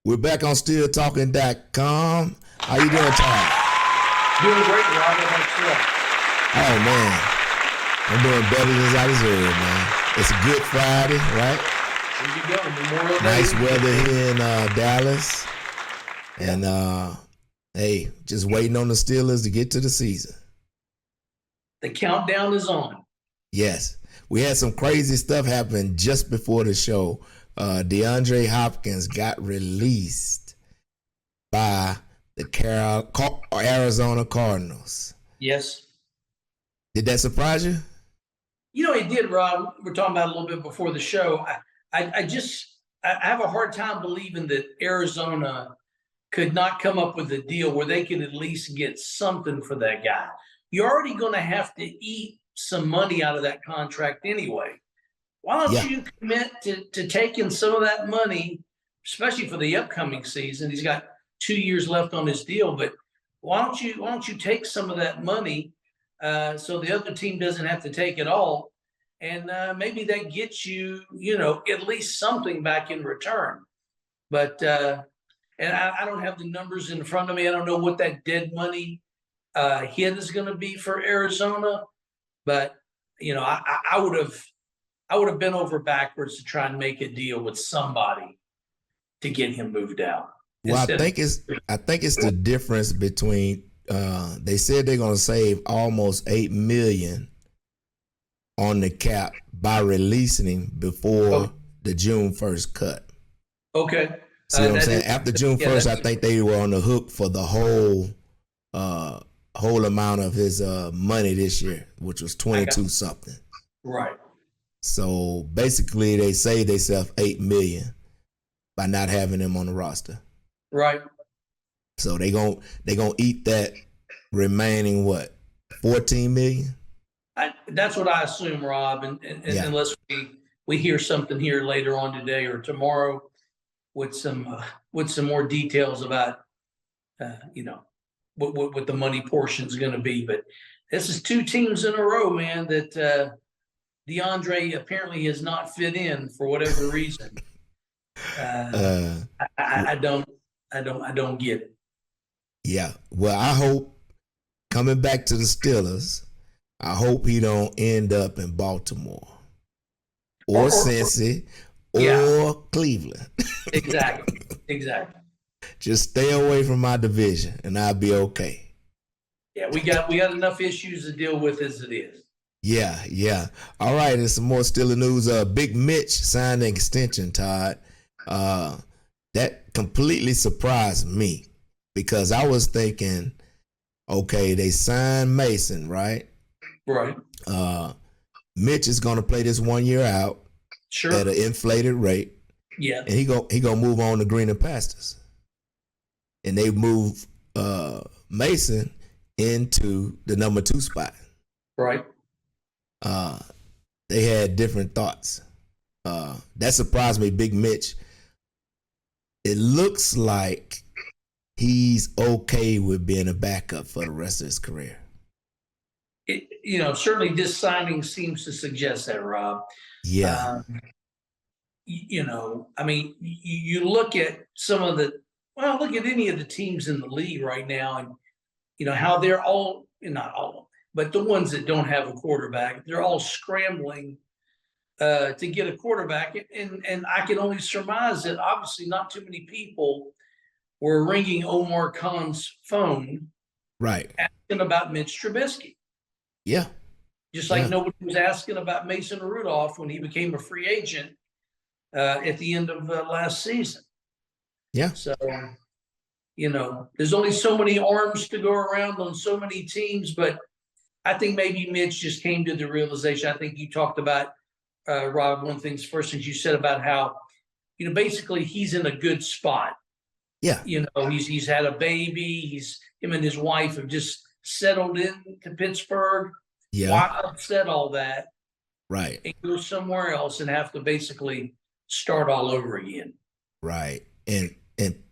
We're back on StillTalking.com. How you doing, Todd? Doing great, Rob. How about yourself? Oh, man. I'm doing better than I deserve, man. It's a good Friday, right? There you go. Memorial Day. Nice weather here in Dallas. And, hey, just waiting on the Steelers to get to the season. The countdown is on. Yes. We had some crazy stuff happen just before the show. DeAndre Hopkins got released by the Arizona Cardinals. Yes. Did that surprise you? You know, it did, Rob. We're talking about it a little bit before the show. I have a hard time believing that Arizona could not come up with a deal where they could at least get something for that guy. You're already going to have to eat some money out of that contract anyway. Why don't you commit to taking some of that money, especially for the upcoming season? He's got 2 years left on his deal, but why don't you take some of that money so the other team doesn't have to take it all, and maybe that gets you, at least something back in return. But and I don't have the numbers in front of me. I don't know what that dead money hit is going to be for Arizona, but I would have been over backwards to try and make a deal with somebody to get him moved out. Well, I think it's the difference between they said they're going to save almost $8 million on the cap by releasing him before the June 1st cut. Okay. See what I'm saying? After June 1st, I think they were on the hook for the whole amount of his money this year, which was 22 something. Right. So basically, they saved themselves $8 million by not having him on the roster. Right. So they gonna eat that remaining $14 million. That's what I assume, Rob. And unless we hear something here later on today or tomorrow with some more details about what the money portion is going to be. But this is 2 teams in a row, man, that DeAndre apparently has not fit in for whatever reason. I don't get it. Yeah. Well, I hope coming back to the Steelers, I hope he don't end up in Baltimore or Cincy or Cleveland. Exactly. Just stay away from my division and I'll be okay. Yeah, we got enough issues to deal with as it is. Yeah. All right, and some more Steelers news. Big Mitch signed an extension, Todd. That completely surprised me because I was thinking, okay, they signed Mason, right? Right. Mitch is going to play this 1 year out at an inflated rate. Yeah. And he gonna move on to greener pastures. And they move Mason into the number 2 spot. Right. They had different thoughts. That surprised me, Big Mitch. It looks like he's okay with being a backup for the rest of his career. Certainly this signing seems to suggest that, Rob. Yeah. I mean, you look at look at any of the teams in the league right now and, how they're all, not all, but the ones that don't have a quarterback, they're all scrambling to get a quarterback. And I can only surmise that obviously not too many people were ringing Omar Khan's phone. Right. Asking about Mitch Trubisky. Yeah. Just like nobody was asking about Mason Rudolph when he became a free agent at the end of last season. Yeah. So, there's only so many arms to go around on so many teams, but I think maybe Mitch just came to the realization. I think you talked about, Rob, one of the first things you said about how, basically he's in a good spot. Yeah. He's had a baby. Him and his wife have just settled in to Pittsburgh. Yeah. Why upset all that? Right. And go somewhere else and have to basically start all over again. Right. And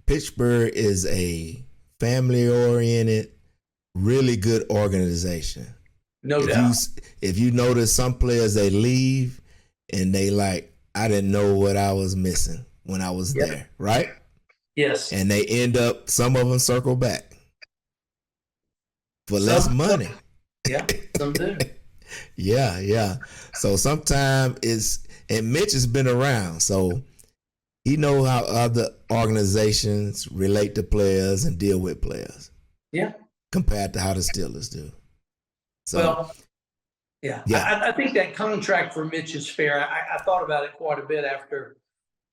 Pittsburgh is a family-oriented, really good organization. No doubt. If you notice, some players, they leave and they I didn't know what I was missing when I was there, right? Yes. And they end up, some of them circle back for less money. Yeah, some do. Yeah. So sometimes and Mitch has been around, so he knows how other organizations relate to players and deal with players. Yeah. Compared to how the Steelers do. So, well, yeah. I think that contract for Mitch is fair. I thought about it quite a bit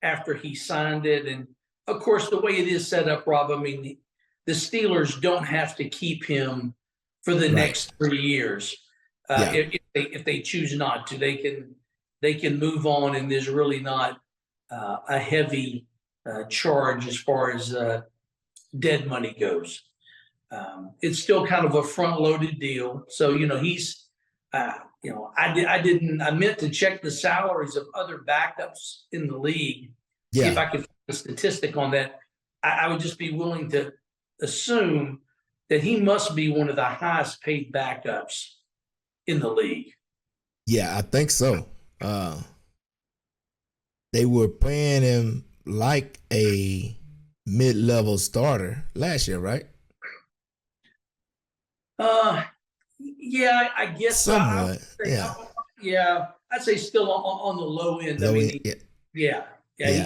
after he signed it. And of course, the way it is set up, Rob, I mean, the Steelers don't have to keep him for the next 3 years. If they choose not to, they can move on, and there's really not a heavy charge as far as dead money goes. It's still kind of a front-loaded deal. So, he's, I meant to check the salaries of other backups in the league. See if I could find a statistic on that. I would just be willing to assume that he must be one of the highest paid backups in the league. Yeah, I think so. They were paying him like a mid-level starter last year, right? Yeah, I guess somewhat. Yeah, I'd say still on the low end. Yeah. He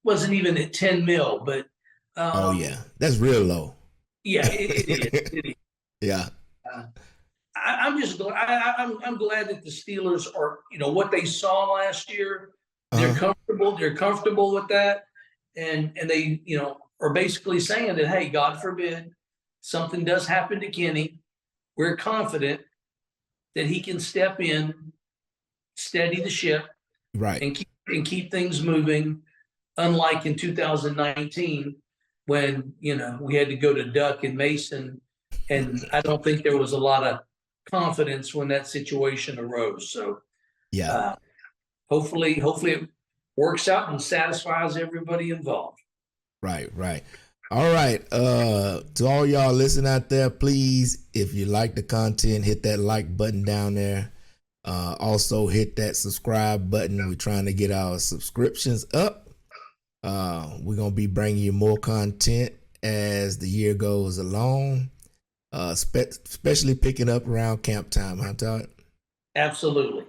wasn't even at 10 mil, but that's real low. Yeah, it is. Yeah. I'm just glad. I'm glad that the Steelers are, what they saw last year. They're comfortable. They're comfortable with that, and they, are basically saying that, hey, God forbid something does happen to Kenny, we're confident that he can step in, steady the ship, right, and keep things moving. Unlike in 2019, when we had to go to Duck and Mason, and I don't think there was a lot of confidence when that situation arose. So, hopefully it works out and satisfies everybody involved. Right. All right. To all y'all listening out there, please, if you like the content, hit that like button down there. Also hit that subscribe button. We're trying to get our subscriptions up. We're going to be bringing you more content as the year goes along. Especially picking up around camp time, huh, Todd? Absolutely.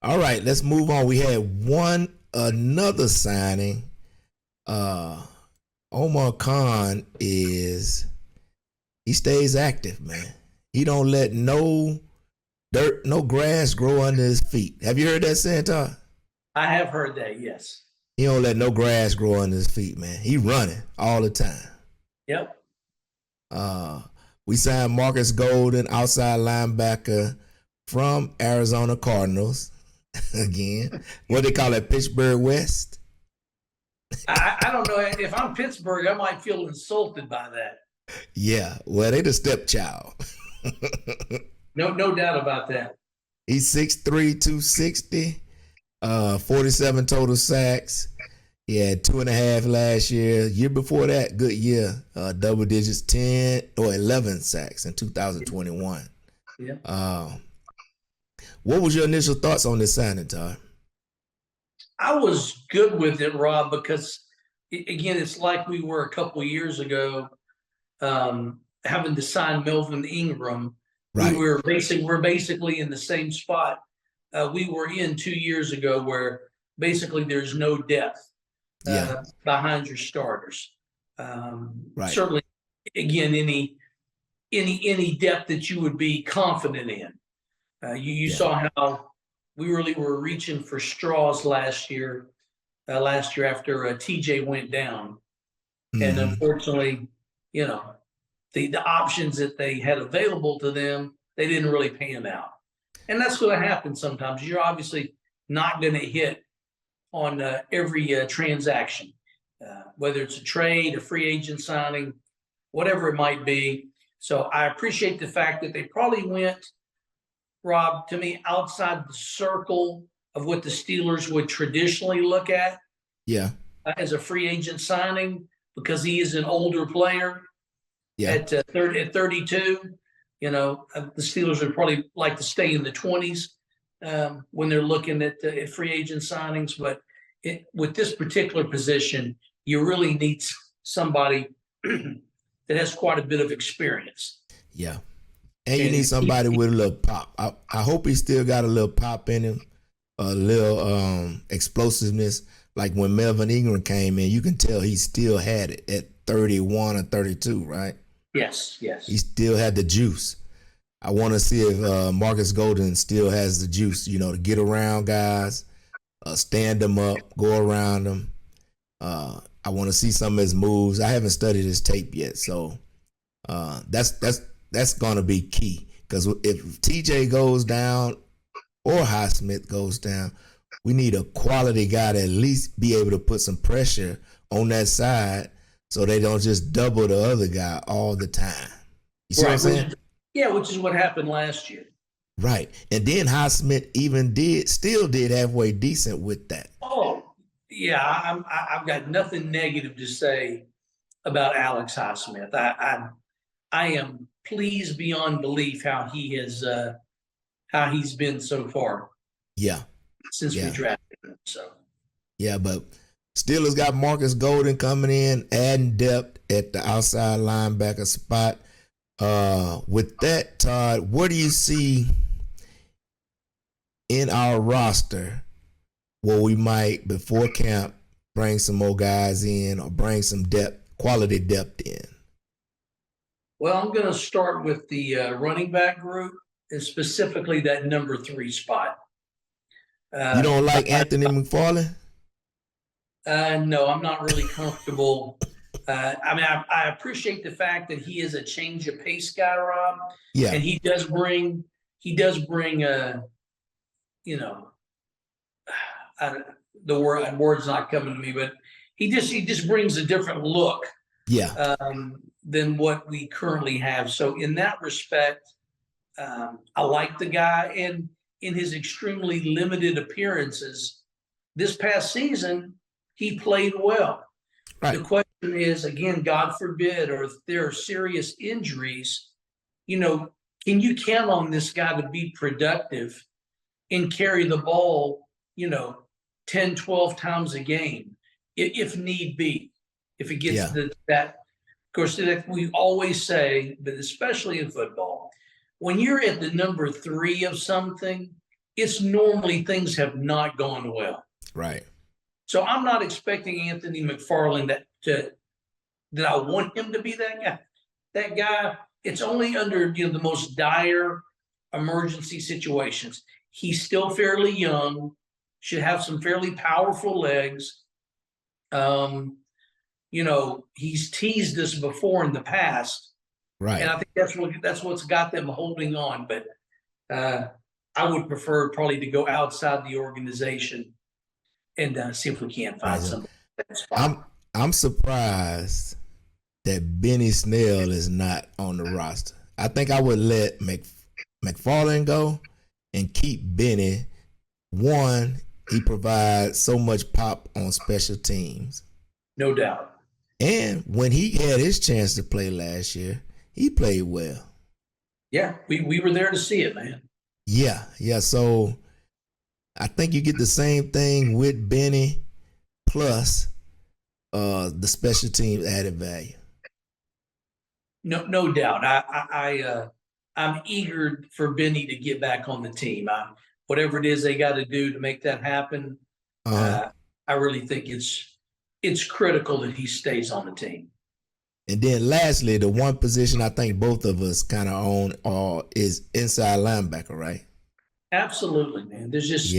All right, let's move on. We had another signing. Omar Khan he stays active, man. He don't let no dirt, no grass grow under his feet. Have you heard that saying, Todd? I have heard that, yes. He don't let no grass grow under his feet, man. He running all the time. Yep. We signed Markus Golden, outside linebacker from Arizona Cardinals. Again, what they call it, Pittsburgh West? I don't know. If I'm Pittsburgh, I might feel insulted by that. Yeah, well, they the stepchild. No doubt about that. He's 6'3", 260, 47 total sacks. He had 2.5 last year. Year before that, good year, double digits, 10 or 11 sacks in 2021. Yeah. What was your initial thoughts on this signing, Todd? I was good with it, Rob, because again, it's like we were a couple of years ago, having to sign Melvin Ingram. Right. We're basically in the same spot we were in 2 years ago, where basically there's no depth behind your starters. Right. Certainly, again, any depth that you would be confident in. You saw how we really were reaching for straws last year after TJ went down. Mm-hmm. And unfortunately, the options that they had available to them, they didn't really pan out. And that's going to happen sometimes. You're obviously not going to hit on every transaction, whether it's a trade, a free agent signing, whatever it might be. So I appreciate the fact that they probably went, Rob, to me, outside the circle of what the Steelers would traditionally look at as a free agent signing, because he is an older player at 32. The Steelers would probably like to stay in the 20s when they're looking at free agent signings. But with this particular position, you really need somebody that has quite a bit of experience. Yeah. And you need somebody with a little pop. I hope he still got a little pop in him, a little explosiveness. Like when Melvin Ingram came in, you can tell he still had it at 31 or 32, right? Yes. He still had the juice. I want to see if Markus Golden still has the juice, to get around guys, stand them up, go around them. I want to see some of his moves. I haven't studied his tape yet, so that's going to be key. Because if TJ goes down or Highsmith goes down, we need a quality guy to at least be able to put some pressure on that side so they don't just double the other guy all the time. You see what I'm saying? Which is what happened last year. Right. And then Highsmith still did halfway decent with that. Oh, yeah. I've got nothing negative to say about Alex Highsmith. I am pleased beyond belief how he's been so far. Yeah. Since we drafted him. So. Yeah, but Steelers got Markus Golden coming in, adding depth at the outside linebacker spot. With that, Todd, what do you see in our roster where we might, before camp, bring some more guys in or bring some quality depth in? Well, I'm going to start with the running back group, and specifically that number 3 spot. You don't like Anthony McFarland? No, I'm not really comfortable. I appreciate the fact that he is a change of pace guy, Rob. Yeah. And he does bring the word's not coming to me, but he just brings a different look. Yeah. Than what we currently have. So in that respect, I like the guy, and in his extremely limited appearances this past season, he played well. Right. The question is, again, God forbid, or if there are serious injuries, can you count on this guy to be productive and carry the ball, 10, 12 times a game, if need be, if it gets to that. Of course, we always say, but especially in football, when you're at the number 3 of something, it's normally things have not gone well. Right. So I'm not expecting Anthony McFarland that I want him to be that guy. That guy, it's only under the most dire emergency situations. He's still fairly young, should have some fairly powerful legs. He's teased us before in the past. Right. And I think that's what's got them holding on. But I would prefer probably to go outside the organization and see if we can't find somebody. I'm surprised that Benny Snell is not on the roster. I think I would let McFarland go and keep Benny. One, he provides so much pop on special teams. No doubt. And when he had his chance to play last year, he played well. Yeah, we were there to see it, man. Yeah. So I think you get the same thing with Benny plus the special teams added value. No doubt. I'm eager for Benny to get back on the team. Whatever it is they got to do to make that happen, I really think it's critical that he stays on the team. And then lastly, the one position I think both of us kind of own is inside linebacker, right? Absolutely, man. There's just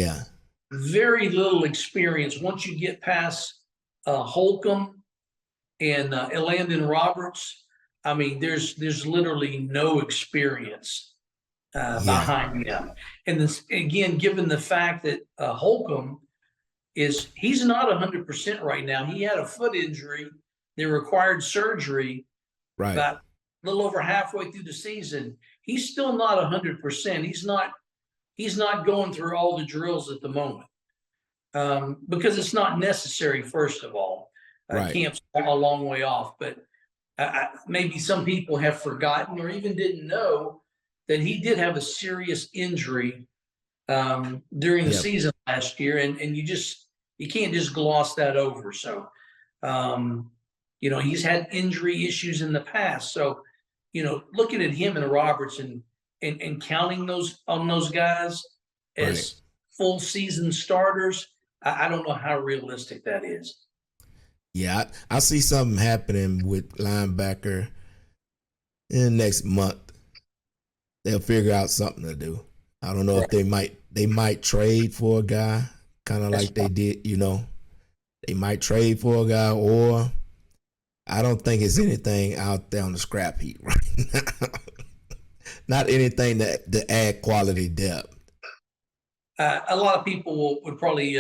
very little experience. Once you get past Holcomb and Elandon Roberts, I mean, there's literally no experience behind them. And this, again, given the fact that Holcomb he's not 100% right now. He had a foot injury that required surgery about a little over halfway through the season. He's still not 100%. He's not going through all the drills at the moment because it's not necessary, first of all. Camp's a long way off, but maybe some people have forgotten or even didn't know that he did have a serious injury during the season last year, and you can't just gloss that over. So He's had injury issues in the past. So, looking at him and Roberts and counting on those guys as full season starters, I don't know how realistic that is. Yeah, I see something happening with linebacker in the next month. They'll figure out something to do. I don't know if they might trade for a guy, kind of like they did, They might trade for a guy, or I don't think it's anything out there on the scrap heap right now. Not anything to add quality depth. A lot of people would probably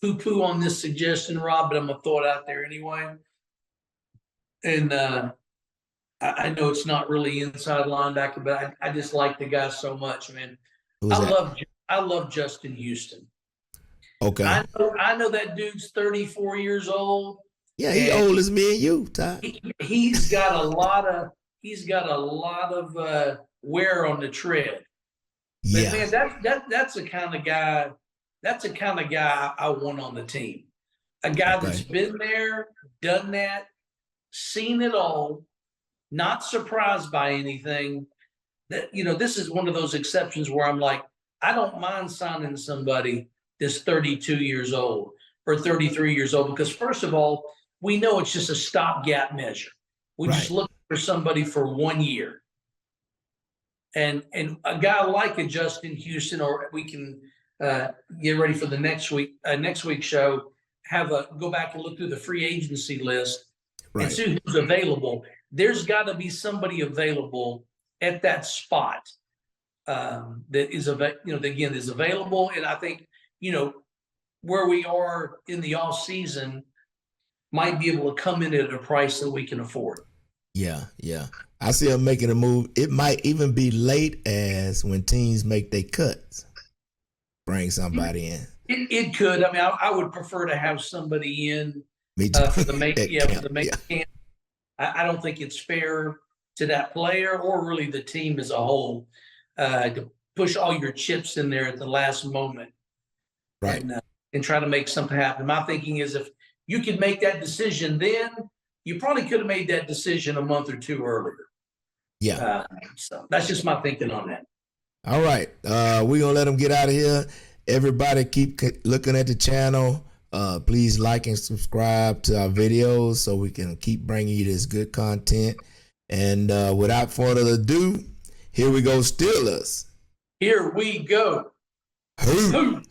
poo-poo on this suggestion, Rob, but I'm going to throw it out there anyway. And I know it's not really inside linebacker, but I just like the guy so much, man. I love Justin Houston. Okay. I know that dude's 34 years old. Yeah, he's old as me and you, Ty. He's got a lot of wear on the tread. Yeah, man, that's the kind of guy. That's the kind of guy I want on the team. A guy that's been there, done that, seen it all, not surprised by anything. That this is one of those exceptions where I'm like, I don't mind signing somebody that's 32 years old or 33 years old, because first of all, we know it's just a stopgap measure. We just look for somebody for 1 year. And a guy like a Justin Houston, or we can get ready for the next week's show, go back and look through the free agency list and see who's available. There's got to be somebody available at that spot that is available. And I think, where we are in the off season might be able to come in at a price that we can afford. Yeah. I see them making a move. It might even be late as when teams make their cuts. Bring somebody in. It could. I mean, I would prefer to have somebody in for the main camp. I don't think it's fair to that player or really the team as a whole to push all your chips in there at the last moment, and try to make something happen. My thinking is, if you could make that decision then, you probably could have made that decision a month or two earlier. Yeah. So that's just my thinking on that. All right. We're going to let them get out of here. Everybody keep looking at the channel. Please like and subscribe to our videos so we can keep bringing you this good content. And without further ado, here we go, Steelers. Here we go. Who?